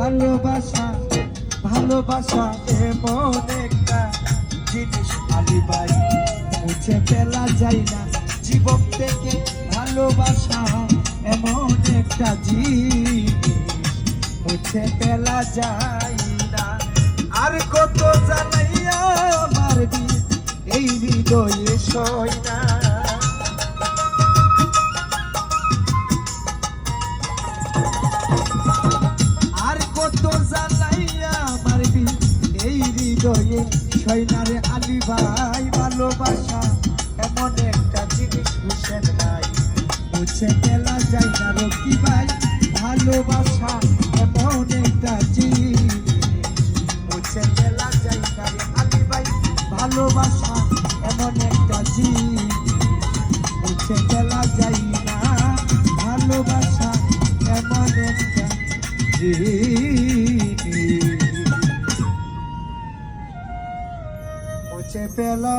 ভালোবাসা ভালোবাসা এমন একটা জিনিস আলী ভাই মুছে ফেলা যায় না জীবন থেকে ভালোবাসা এমন একটা জিনিস মুছে ফেলা যায় না আর কত জানাইয়া মারবি এই হৃদয়ে সই না আর কত জানাইয়া মারবি এই হৃদয়ে সই না রে আলী ভাই ভালোবাসা এমন একটা জিনিস বুঝেন নাই মুছে ফেলা যায় না রকি ভাই ভালোবাসা এমন একটা জিনিস মুছে ফেলা যায় না রে আলী ভাই ভালোবাসা এমন একটা জিনিস মুছে ফেলা যায় না ভালোবাসা এমন একটা জিনিস মুছে ফেলা